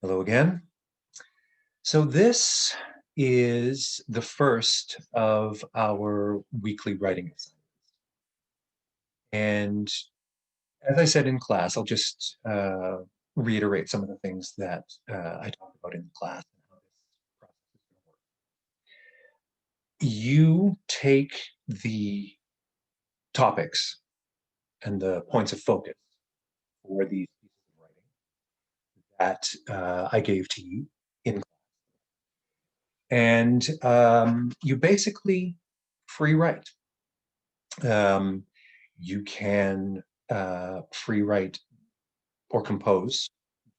Hello again. So this is the first of our weekly writing assignments. And as I said in class, I'll just reiterate some of the things that I talked about in the class and how this process is going to work. You take the topics and the points of focus for these pieces of writing that I gave to you in and you basically free write. Um, you can free write or compose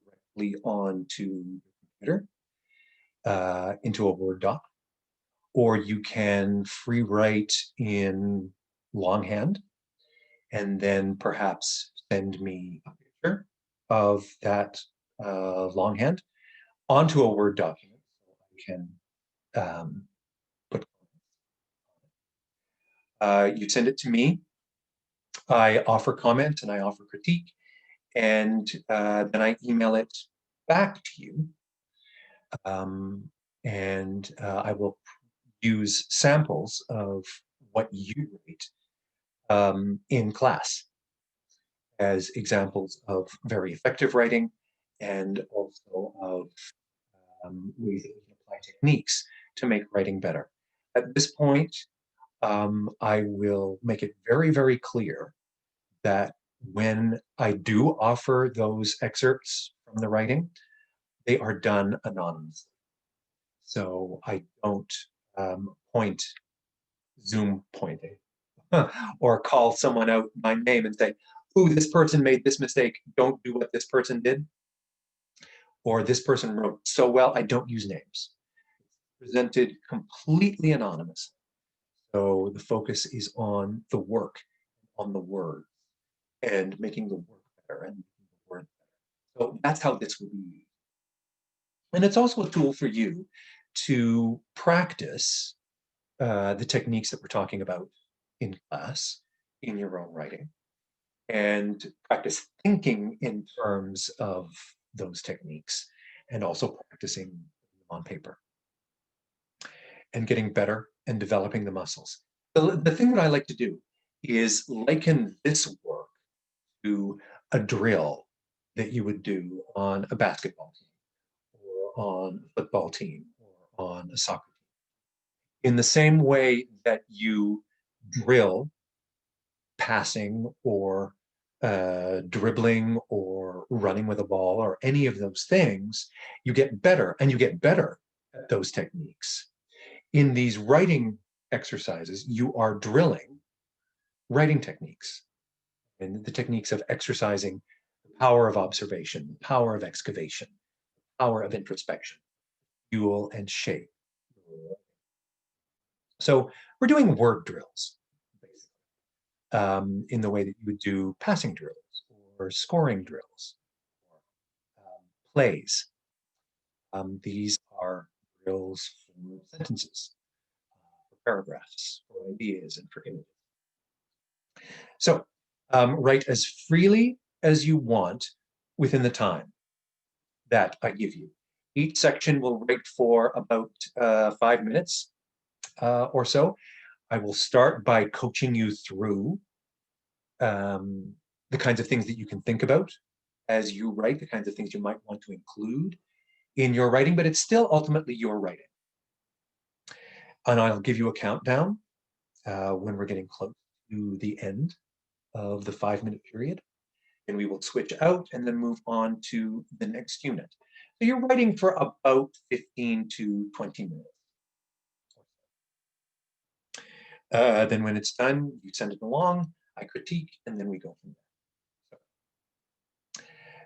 directly onto the computer into a Word doc, or you can free write in longhand and then perhaps send me a picture of that longhand onto a Word document so I can put you send it to me. I offer comment and I offer critique, and then I email it back to you. I will use samples of what you write in class as examples of very effective writing and also of ways that we can apply techniques to make writing better. At this point, I will make it very, very clear that when I do offer those excerpts from the writing, they are done anonymously. So I don't point Zoom pointing or call someone out by name and say, "Ooh, this person made this mistake. Don't do what this person did." Or this person wrote so well, I don't use names. Presented completely anonymous. So the focus is on the work, on the word, and making the work better and making the word better. So that's how this will be used. And it's also a tool for you to practice the techniques that we're talking about in class in your own writing and practice thinking in terms of those techniques and also practicing on paper and getting better and developing the muscles. The thing that I like to do is liken this work to a drill that you would do on a basketball team or on a football team or on a soccer team. In the same way that you drill passing or dribbling or running with a ball or any of those things, you get better and you get better at those techniques. In these writing exercises, you are drilling writing techniques and the techniques of exercising the power of observation, the power of excavation, the power of introspection, fuel and shape. So we're doing word drills, in the way that you would do passing drills or scoring drills, or plays. These are drills for sentences, for paragraphs, for ideas, and for images. So write as freely as you want within the time that I give you. Each section will write for about 5 minutes or so. I will start by coaching you through the kinds of things that you can think about as you write, the kinds of things you might want to include in your writing, but it's still ultimately your writing. And I'll give you a countdown when we're getting close to the end of the 5-minute period. And we will switch out and then move on to the next unit. So you're writing for about 15 to 20 minutes. Then when it's done, you send it along, I critique, and then we go from there. So,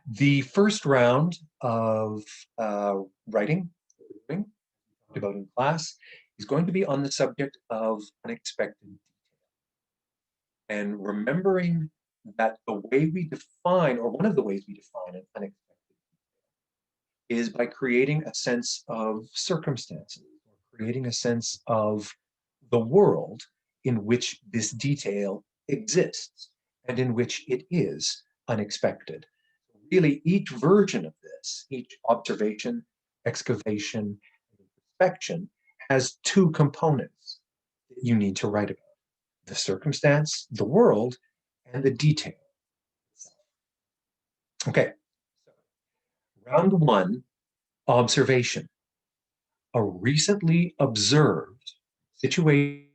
the first round of writing that we're doing, we talked about in class, is going to be on the subject of unexpected detail. And remembering that the way we define, or one of the ways we define an unexpected detail, is by creating a sense of circumstances, or creating a sense of the world in which this detail exists and in which it is unexpected. really each version of this, each observation, excavation, and inspection has two components that you need to write about: the circumstance, the world, and the detail. Okay, so round one, observation. A recently observed situation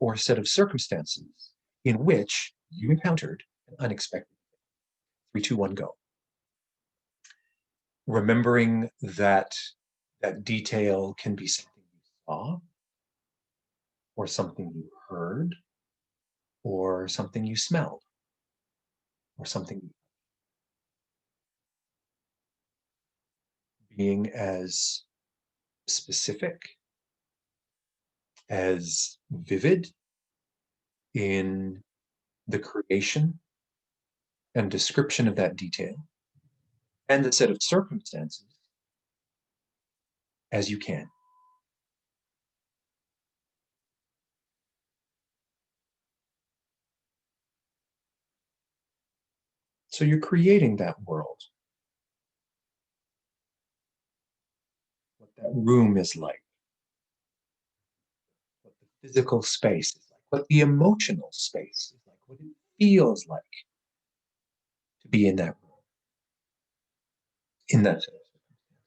or set of circumstances in which you encountered an unexpected. 3, 2, 1, go. Remembering that that detail can be something you saw, or something you heard, or something you smelled, or something being as specific, as vivid in the creation and description of that detail and the set of circumstances as you can. So you're creating that world, what that room is like, what the physical space is like, what the emotional space is like, what it feels like to be in that room, in that set of circumstances.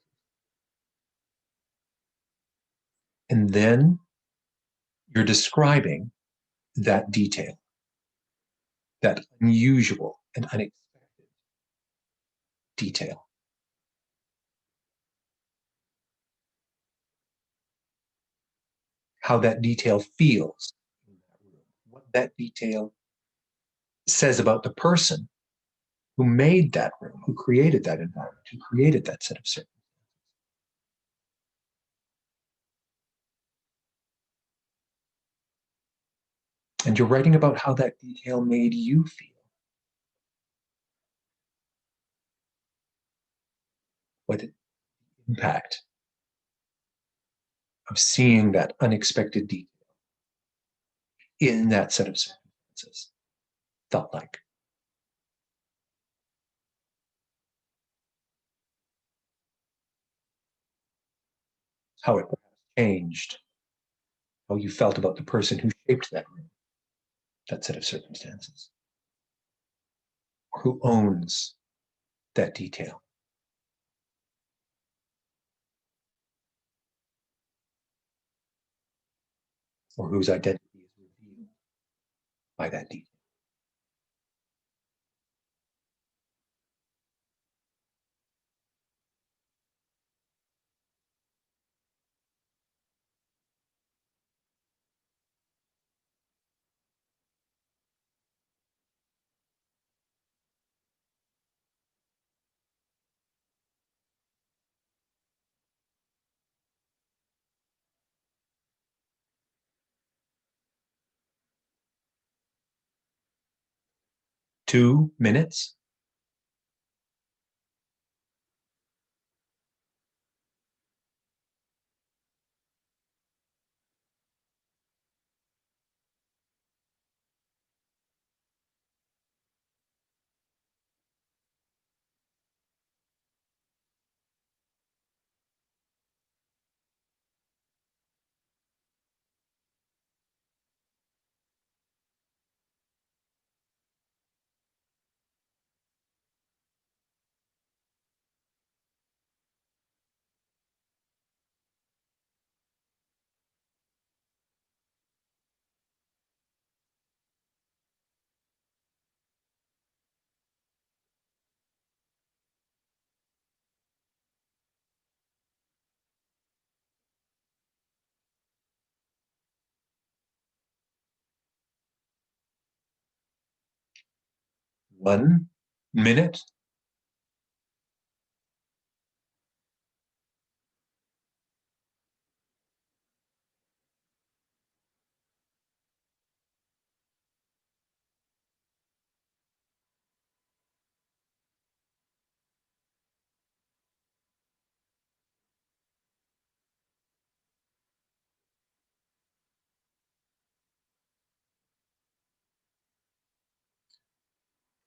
And then you're describing that detail, that unusual and unexpected detail. How that detail feels in that room, what that detail says about the person who made that room, who created that environment, who created that set of circumstances. And you're writing about how that detail made you feel, what the impact of seeing that unexpected detail in that set of circumstances felt like. How it changed how you felt about the person who shaped that room, that set of circumstances, or who owns that detail, or whose identity is revealed by that detail. Two minutes. One minute.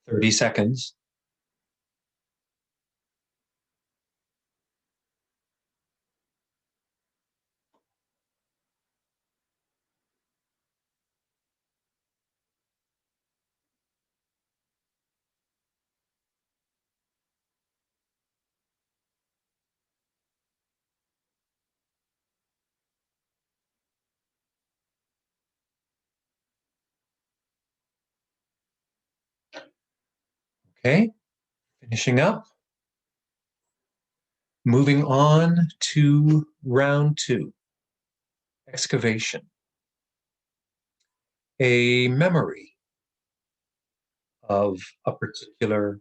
30 seconds. Okay, finishing up. Moving on to round two, excavation. A memory of a particular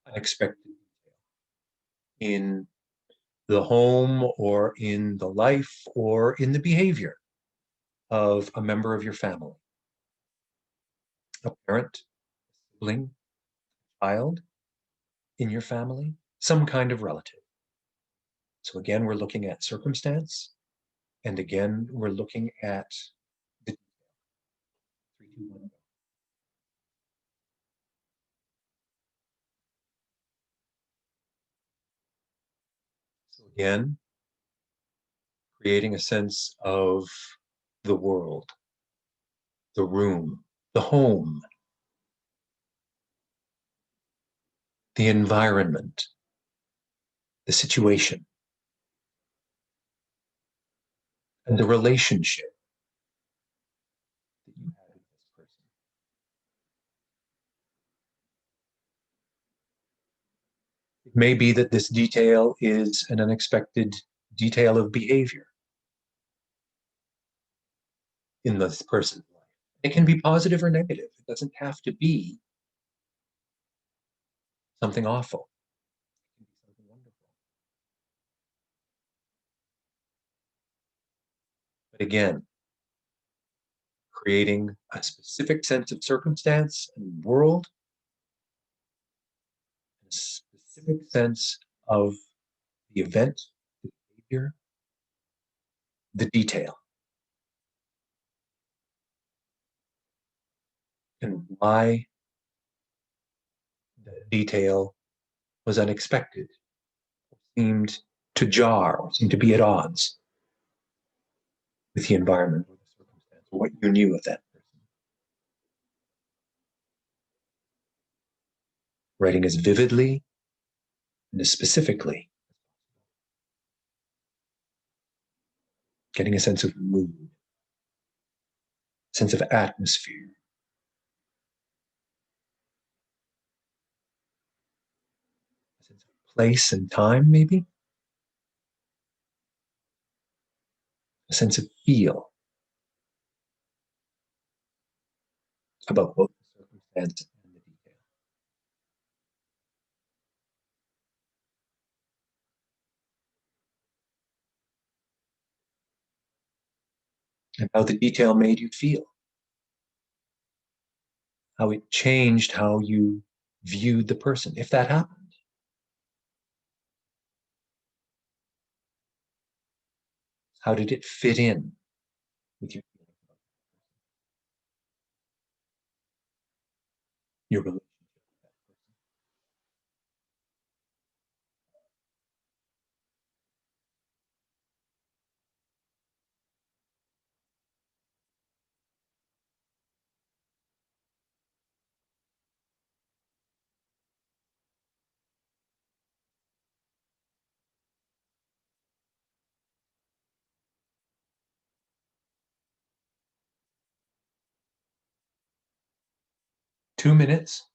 unexpected in the home or in the life or in the behavior of a member of your family, a parent, sibling, child in your family, some kind of relative. So again, we're looking at circumstance, and again, we're looking at the 3, 2, 1. So again, creating a sense of the world, the room, the home, the environment, the situation, and the relationship that you have with this person. It may be that this detail is an unexpected detail of behavior in this person's life. It can be positive or negative. It doesn't have to be something awful. It can be something wonderful. But again, creating a specific sense of circumstance and world, a specific sense of the event, the behavior, the detail, and why that detail was unexpected, seemed to jar, or seemed to be at odds with the environment or the circumstance, or what you knew of that person. Writing as vividly and as specifically, getting a sense of mood, sense of atmosphere, a sense of place and time, maybe, a sense of feel about both the circumstance and the detail. And how the detail made you feel, how it changed how you viewed the person, if that happened. How did it fit in with your relationship? 2 minutes.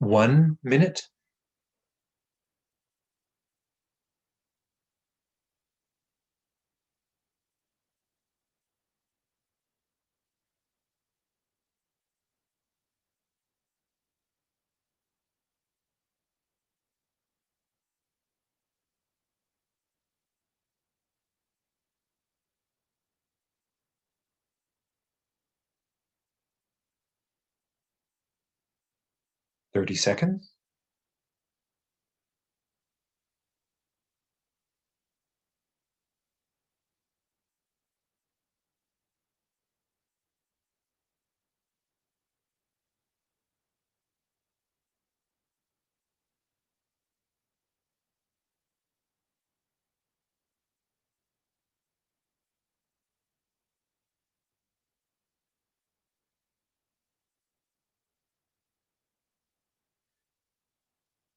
1 minute. 30 seconds.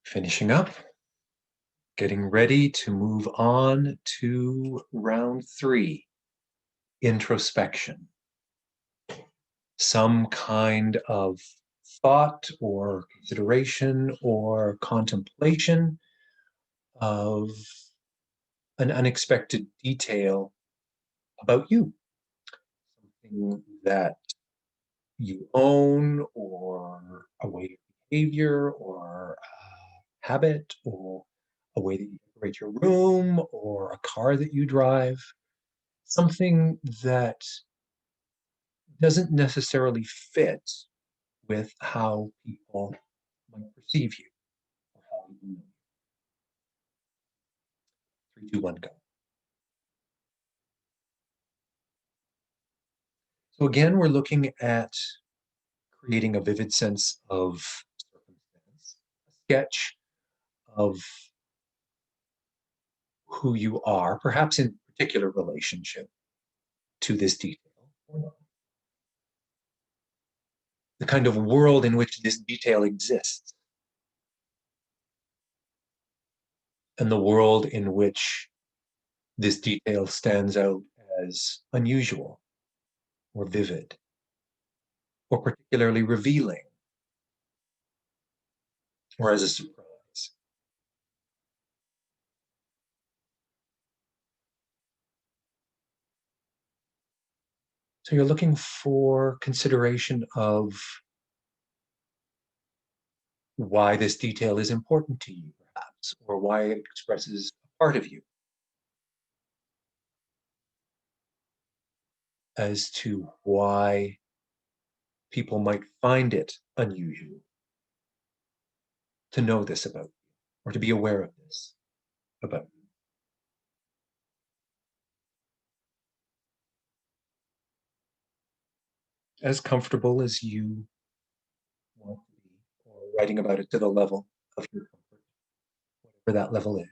Finishing up. Getting ready to move on to round 3, introspection. Some kind of thought or consideration or contemplation of an unexpected detail about you, something that you own, or a way of behavior, or a habit, or a way that you decorate your room, or a car that you drive, something that doesn't necessarily fit with how people might perceive you or how people know you. 3, 2, 1, go. So again, we're looking at creating a vivid sense of circumstance, a sketch of who you are, perhaps in particular relationship to this detail, or not. The kind of world in which this detail exists, and the world in which this detail stands out as unusual or vivid or particularly revealing or as a surprise. So you're looking for consideration of why this detail is important to you, perhaps, or why it expresses a part of you, as to why people might find it unusual to know this about you or to be aware of this about you. As comfortable as you want to be, or writing about it to the level of your comfort, whatever that level is,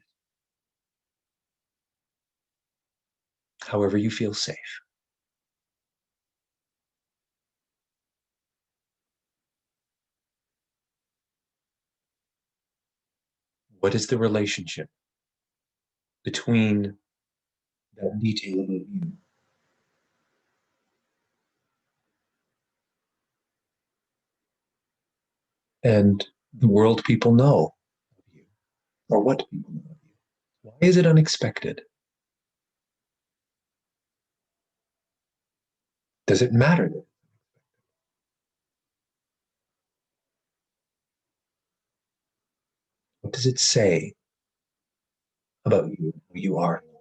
however you feel safe. What is the relationship between that detail about you and the world people know of you, or what people know of you? Why is it unexpected? Does it matter? What does it say about you, who you are in the world?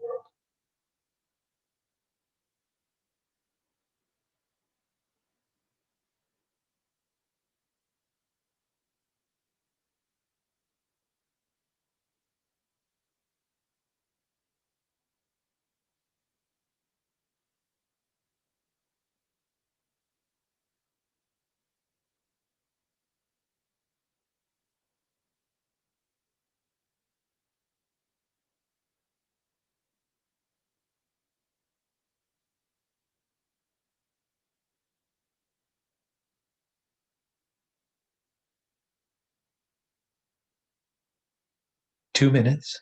Two minutes.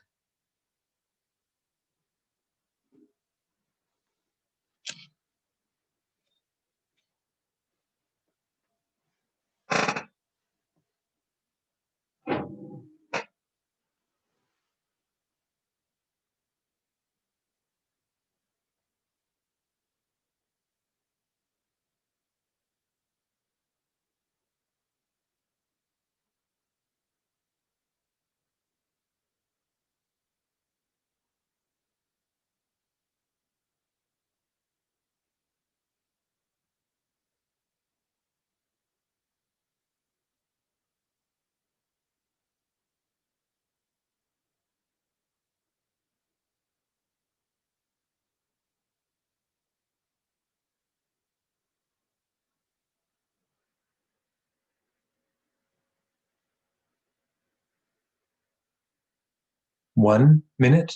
1 minute.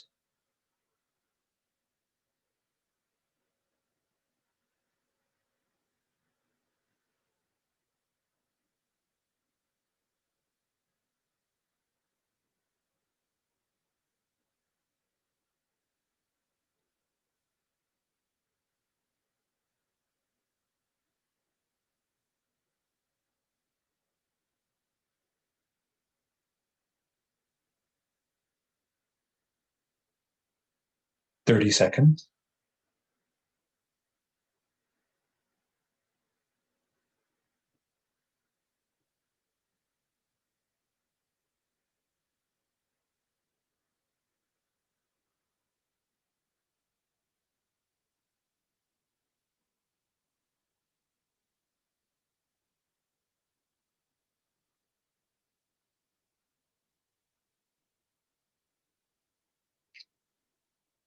Thirty seconds.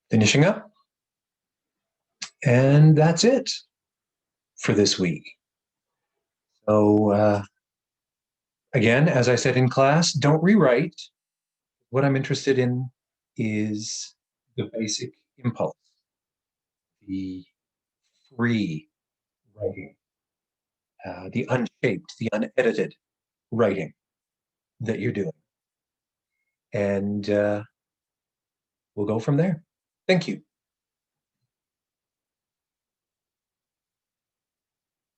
Finishing up. And that's it for this week. So, again, as I said in class, don't rewrite. What I'm interested in is the basic impulse, the free writing, the unshaped, the unedited writing that you're doing. And we'll go from there. Thank you.